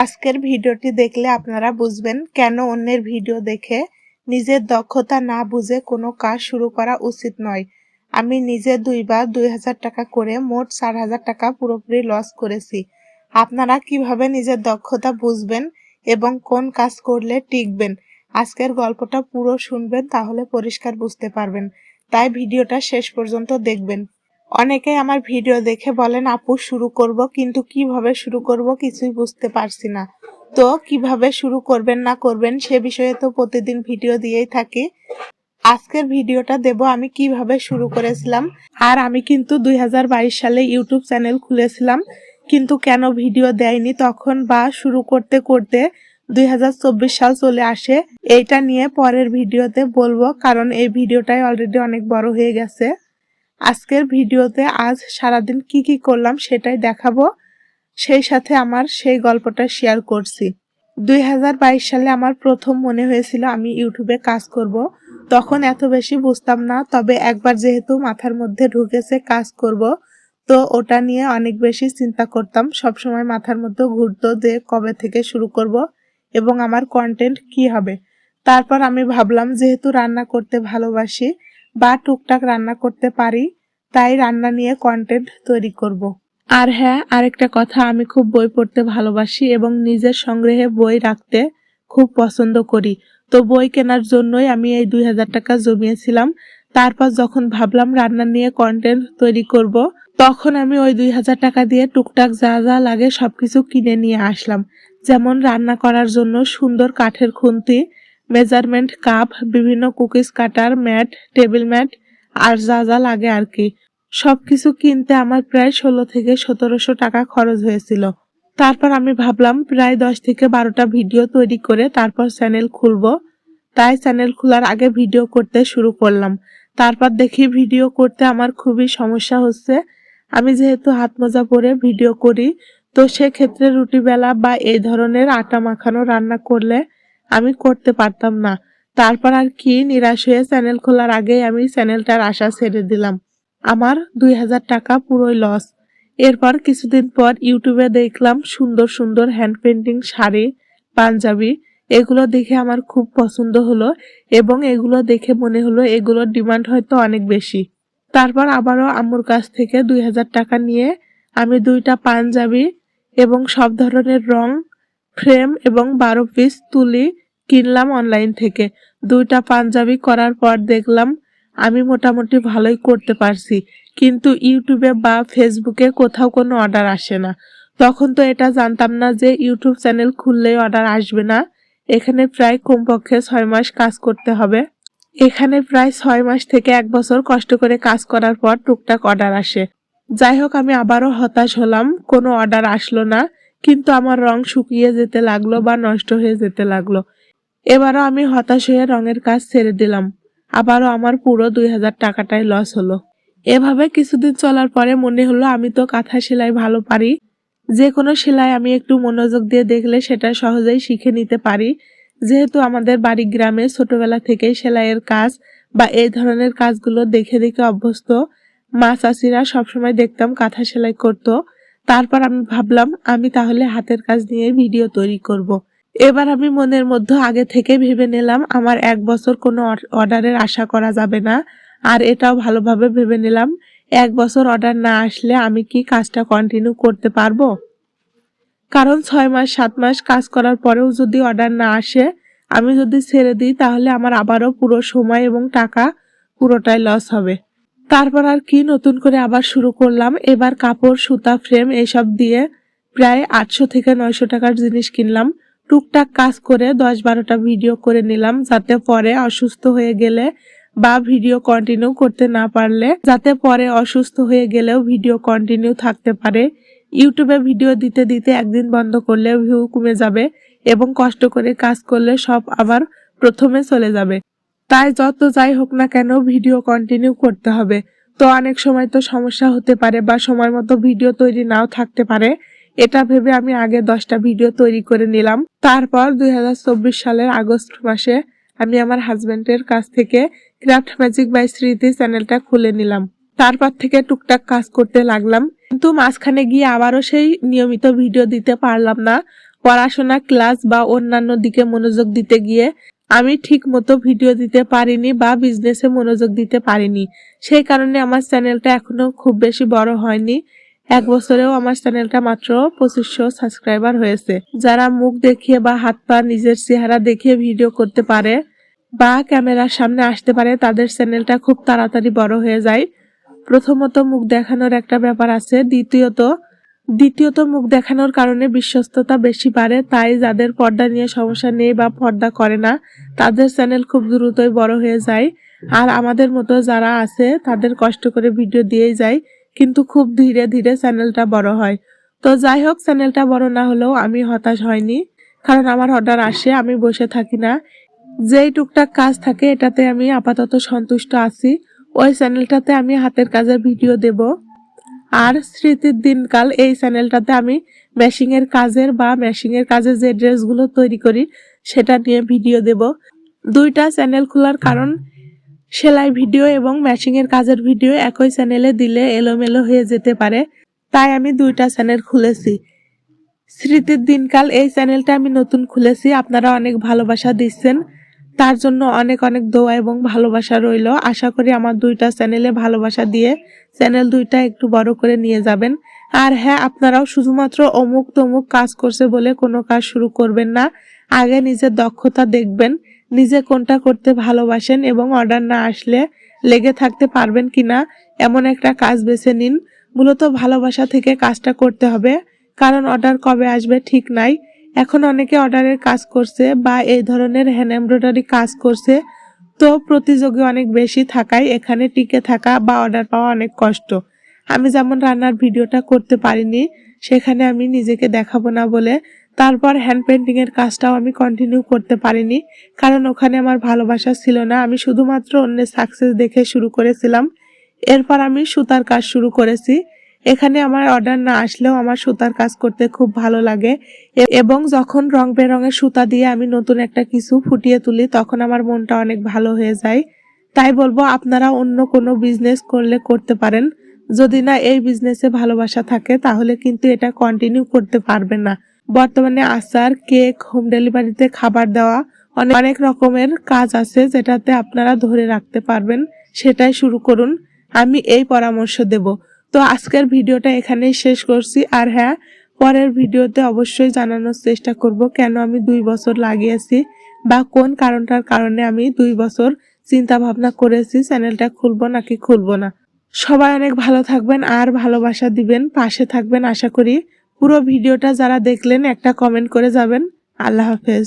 আজকের ভিডিওটি দেখলে আপনারা বুঝবেন কেন অন্যের ভিডিও দেখে নিজের দক্ষতা না বুঝে কোনো কাজ শুরু করা উচিত নয়। আমি নিজে 2 বার 2000 টাকা করে মোট 4000 টাকা পুরোপুরি লস করেছি। আপনারা কিভাবে নিজের দক্ষতা বুঝবেন এবং কোন কাজ করলে টিকবেন, আজকের গল্পটা পুরো শুনবেন, তাহলে পরিষ্কার বুঝতে পারবেন। তাই ভিডিওটা শেষ পর্যন্ত দেখবেন। অনেকেই আমার ভিডিও দেখে বলেন, আপু শুরু করব, কিন্তু কিভাবে শুরু করব কিছুই বুঝতে পারছি না। তো কিভাবে শুরু করবেন না করবেন সে বিষয়ে তো প্রতিদিন ভিডিও দিয়েই থাকি। আজকের ভিডিওটা দেব আমি কিভাবে শুরু করেছিলাম। আর আমি কিন্তু 2022 সালে ইউটিউব চ্যানেল খুলেছিলাম, কিন্তু কেন ভিডিও দেয়নি তখন বা শুরু করতে করতে 2024 সাল চলে আসে। এইটা নিয়ে পরের ভিডিওতে বলবো, কারণ এই ভিডিওটাই অলরেডি অনেক বড় হয়ে গেছে। আজকের ভিডিওতে আজ সারাদিন কি করলাম সেটাই দেখাবো, সেই সাথে আমার সেই গল্পটা শেয়ার করছি। 2022 সালে আমার প্রথম মনে হয়েছিল আমি ইউটিউবে কাজ করব। তখন এত বেশি বুঝতাম না, তবে একবার যেহেতু মাথার মধ্যে ঢুকেছে কাজ করব, তো ওটা নিয়ে অনেক বেশি চিন্তা করতাম। সবসময় মাথার মধ্যে ঘুরতো যে কবে থেকে শুরু করব এবং আমার কন্টেন্ট কি হবে। তারপর আমি ভাবলাম, যেহেতু রান্না করতে ভালোবাসি বা টুকটাক রান্না করতে পারি, তাই রান্না নিয়ে কন্টেন্ট তৈরি করব। আর হ্যাঁ, আরেকটা কথা, আমি খুব বই পড়তে ভালোবাসি এবং নিজের সংগ্রহে বই রাখতে খুব পছন্দ করি। তো বই কেনার জন্যই আমি এই 2000 টাকা জমিয়েছিলাম। তারপর যখন ভাবলাম রান্না নিয়ে কন্টেন্ট তৈরি করব, তখন আমি ওই 2000 টাকা দিয়ে টুকটাক যা যা লাগে সবকিছু কিনে নিয়ে আসলাম। যেমন রান্না করার জন্য সুন্দর কাঠের খুন্তি, মেজারমেন্ট কাপ, বিভিন্ন কুকিজ কাটার, ম্যাট, টেবিল ম্যাট, আর যা যা লাগে আর কি। সবকিছু কিনতে আমার প্রায় 16 থেকে 1700 টাকা খরচ হয়েছিল। তারপর আমি ভাবলাম প্রায় 10 থেকে 12টা ভিডিও তৈরি করে তারপর চ্যানেল খুলবো। তাই চ্যানেল খোলার আগে ভিডিও করতে শুরু করলাম। তারপর দেখি ভিডিও করতে আমার খুবই সমস্যা হচ্ছে। আমি যেহেতু হাত মোজা পরে ভিডিও করি, তো সেক্ষেত্রে রুটি বেলা বা এই ধরনের আটা মাখানো রান্না করলে আমি করতে পারতাম না। তারপর আর কি, নিরাশ হয়ে চ্যানেল খোলার আগেই আমি চ্যানেলটার আশা ছেড়ে দিলাম। আমার 2000 টাকা পুরোই লস। এরপর কিছুদিন পর ইউটিউবে দেখলাম সুন্দর সুন্দর হ্যান্ড পেন্টিং শাড়ি, পাঞ্জাবি, এগুলো দেখে আমার খুব পছন্দ হলো এবং এগুলো দেখে মনে হলো এগুলোর ডিমান্ড হয়তো অনেক বেশি। তারপর আবারও আম্মুর কাছ থেকে 2000 টাকা নিয়ে আমি 2টা পাঞ্জাবি এবং সব ধরনের রং, ফ্রেম এবং 12 পিস তুলি কিনলাম অনলাইন থেকে। 2টা পাঞ্জাবি করার পর দেখলাম আমি মোটামুটি ভালোই করতে পারছি, কিন্তু ইউটিউবে বা ফেসবুকে কোথাও কোনো অর্ডার আসে না। তখন তো এটা জানতাম না যে ইউটিউব চ্যানেল খুললেই অর্ডার আসবে না। এখানে প্রায় কমপক্ষে 6 মাস কাজ করতে হবে। এখানে প্রায় 6 মাস থেকে 1 বছর কষ্ট করে কাজ করার পর টুকটাক অর্ডার আসে। যাই হোক, আমি আবারও হতাশ হলাম, কোনো অর্ডার আসলো না, কিন্তু আমার রং শুকিয়ে যেতে লাগলো বা নষ্ট হয়ে যেতে লাগলো। এবারও আমি হতাশ হয়ে রঙের কাজ ছেড়ে দিলাম। আবারও আমার পুরো 2000 টাকাটাই লস হলো। এভাবে কিছুদিন চলার পরে মনে হলো আমি তো কাঁথা সেলাই ভালো পারি, যে কোনো সেলাই আমি একটু মনোযোগ দিয়ে দেখলে সেটা সহজেই শিখে নিতে পারি। যেহেতু আমাদের বাড়ি গ্রামে ছোটবেলা থেকেই সেলাইয়ের কাজ বা এই ধরনের কাজগুলো দেখে দেখে অভ্যস্ত। মা চাচিরা সবসময় দেখতাম কাঁথা সেলাই করতো। তারপর আমি ভাবলাম আমি তাহলে হাতের কাজ নিয়ে ভিডিও তৈরি করব। এবার আমি মনের মধ্যে আগে থেকে ভেবে নিলাম আমার 1 বছর কোনো অর্ডারের আশা করা যাবে না। আর এটাও ভালোভাবে ভেবে নিলাম 1 বছর অর্ডার না আসলে আমি কি কাজটা কন্টিনিউ করতে পারবো। কারণ 6 মাস 7 মাস কাজ করার পরেও যদি অর্ডার না আসে, আমি যদি ছেড়ে দিই, তাহলে আমার আবারও পুরো সময় এবং টাকা পুরোটাই লস হবে। তারপর আর কি, নতুন করে আবার শুরু করলাম। এবার কাপড়, সুতা, ফ্রেম এসব দিয়ে প্রায় 800 থেকে 900 টাকার জিনিস কিনলাম। টুকটাক কাজ করে 10-12টা ভিডিও করে নিলাম, যাতে পরে অসুস্থ হয়ে গেলে বা ভিডিও কন্টিনিউ করতে না পারলে যাতে পরে অসুস্থ হয়ে গেলেও ভিডিও কন্টিনিউ থাকতে পারে। ইউটিউবে ভিডিও দিতে দিতে একদিন বন্ধ করলে ভিউ কমে যাবে এবং কষ্ট করে কাজ করলে সব আবার প্রথমে চলে যাবে। তাই যত যাই হোক না কেন ভিডিও কন্টিনিউ করতে হবে। তো অনেক সময় তো সমস্যা হতে পারে বা সময় মতো ভিডিও তৈরি নাও থাকতে পারে। এটা ভেবে আমি আগে 10টা ভিডিও তৈরি করে নিলাম। তারপর 2024 সালের আগস্ট মাসে আমি আমার হাজবেন্ডের কাছ থেকে ক্রাফট ম্যাজিক বাই স্মৃতি চ্যানেলটা খুলে নিলাম। তারপর থেকে টুকটাক কাজ করতে লাগলাম, কিন্তু মাঝখানে গিয়ে আবারও সেই নিয়মিত ভিডিও দিতে পারলাম না। পড়াশোনা, ক্লাস বা অন্যান্য দিকে মনোযোগ দিতে গিয়ে আমি ঠিক মতো ভিডিও দিতে পারিনি বা বিজনেসে মনোযোগ দিতে পারিনি। সেই কারণে আমার চ্যানেলটা এখনো খুব বেশি বড় হয়নি। 1 বছরেও আমার চ্যানেলটা মাত্র 2500 সাবস্ক্রাইবার হয়েছে। যারা মুখ দেখিয়ে বা হাত পা নিজের চেহারা দেখিয়ে ভিডিও করতে পারে বা ক্যামেরার সামনে আসতে পারে তাদের চ্যানেলটা খুব তাড়াতাড়ি বড় হয়ে যায়। প্রথমত মুখ দেখানোর একটা ব্যাপার আছে, দ্বিতীয়ত মুখ দেখানোর কারণে বিশ্বস্ততা বেশি বাড়ে। তাই যাদের পর্দা নিয়ে সমস্যা নেই বা পর্দা করে না তাদের চ্যানেল খুব দ্রুতই বড় হয়ে যায়। আর আমাদের মতো যারা আছে তাদের কষ্ট করে ভিডিও দিয়েই যায়, কিন্তু খুব ধীরে ধীরে চ্যানেলটা বড় হয়। তো যাই হোক, চ্যানেলটা বড় না হলেও আমি হতাশ হয়নি, কারণ আমার অর্ডার আসে, আমি বসে থাকি না। যেই টুকটাক কাজ থাকে এটাতে আমি আপাতত সন্তুষ্ট আছি। ওই চ্যানেলটাতে আমি হাতের কাজের ভিডিও দেব। আর স্মৃতির দিনকাল এই চ্যানেলটাতে আমি মেশিংয়ের কাজের যে ড্রেসগুলো তৈরি করি সেটা নিয়ে ভিডিও দেব। দুইটা চ্যানেল খোলার কারণ, সেলাই ভিডিও এবং মেশিংয়ের কাজের ভিডিও একই চ্যানেলে দিলে এলোমেলো হয়ে যেতে পারে, তাই আমি দুইটা চ্যানেল খুলেছি। স্মৃতির দিনকাল এই চ্যানেলটা আমি নতুন খুলেছি, আপনারা অনেক ভালোবাসা দিচ্ছেন, তার জন্য অনেক অনেক দোয়া এবং ভালোবাসা রইল। আশা করি আমার দুইটা চ্যানেলে ভালোবাসা দিয়ে চ্যানেল দুইটা একটু বড় করে নিয়ে যাবেন। আর হ্যাঁ, আপনারাও শুধুমাত্র অমুক তমুক কাজ করছে বলে কোনো কাজ শুরু করবেন না। আগে নিজের দক্ষতা দেখবেন, নিজে কোনটা করতে ভালোবাসেন এবং অর্ডার না আসলে লেগে থাকতে পারবেন কিনা এমন একটা কাজ বেছে নিন। মূলত ভালোবাসা থেকে কাজটা করতে হবে, কারণ অর্ডার কবে আসবে ঠিক নাই। এখন অনেকে অর্ডারের কাজ করছে বা এই ধরনের হ্যান্ড এমব্রয়ডারি কাজ করছে, তো প্রতিযোগী অনেক বেশি থাকায় এখানে টিকে থাকা বা অর্ডার পাওয়া অনেক কষ্ট। আমি যেমন রান্নার ভিডিওটা করতে পারিনি, সেখানে আমি নিজেকে দেখাবো না বলে তারপর হ্যান্ড পেন্টিং এর কাজটাও আমি কন্টিনিউ করতে পারিনি, কারণ ওখানে আমার ভালোবাসা ছিল না। আমি শুধুমাত্র অন্যের সাকসেস দেখে শুরু করেছিলাম। এরপর আমি সুতার কাজ শুরু করেছি। এখানে আমার অর্ডার না আসলেও আমার সুতার কাজ করতে খুব ভালো লাগে এবং যখন রং বেরঙের সুতা দিয়ে আমি নতুন একটা কিছু ফুটিয়ে তুলি তখন আমার মনটা অনেক ভালো হয়ে যায়। তাই বলবো, আপনারা অন্য কোনো বিজনেস করলে করতে পারেন, যদি না এই বিজনেসে ভালোবাসা থাকে তাহলে কিন্তু এটা কন্টিনিউ করতে পারবেন না। বর্তমানে আচার, কেক, হোম ডেলিভারিতে খাবার দেওয়া, অনেক রকমের কাজ আছে যেটাতে আপনারা ধরে রাখতে পারবেন, সেটাই শুরু করুন। আমি এই পরামর্শ দেব। তো আজকের ভিডিওটা এখানেই শেষ করছি। আর হ্যাঁ, পরের ভিডিওতে অবশ্যই জানানোর চেষ্টা করব কেন আমি 2 বছর লাগিয়েছি বা কোন কারণটার কারণে আমি 2 বছর চিন্তা ভাবনা করেছি চ্যানেলটা খুলবো নাকি খুলবো না। সবাই অনেক ভালো থাকবেন আর ভালোবাসা দিবেন, পাশে থাকবেন আশা করি। পুরো ভিডিওটা যারা দেখলেন একটা কমেন্ট করে যাবেন। আল্লাহ হাফেজ।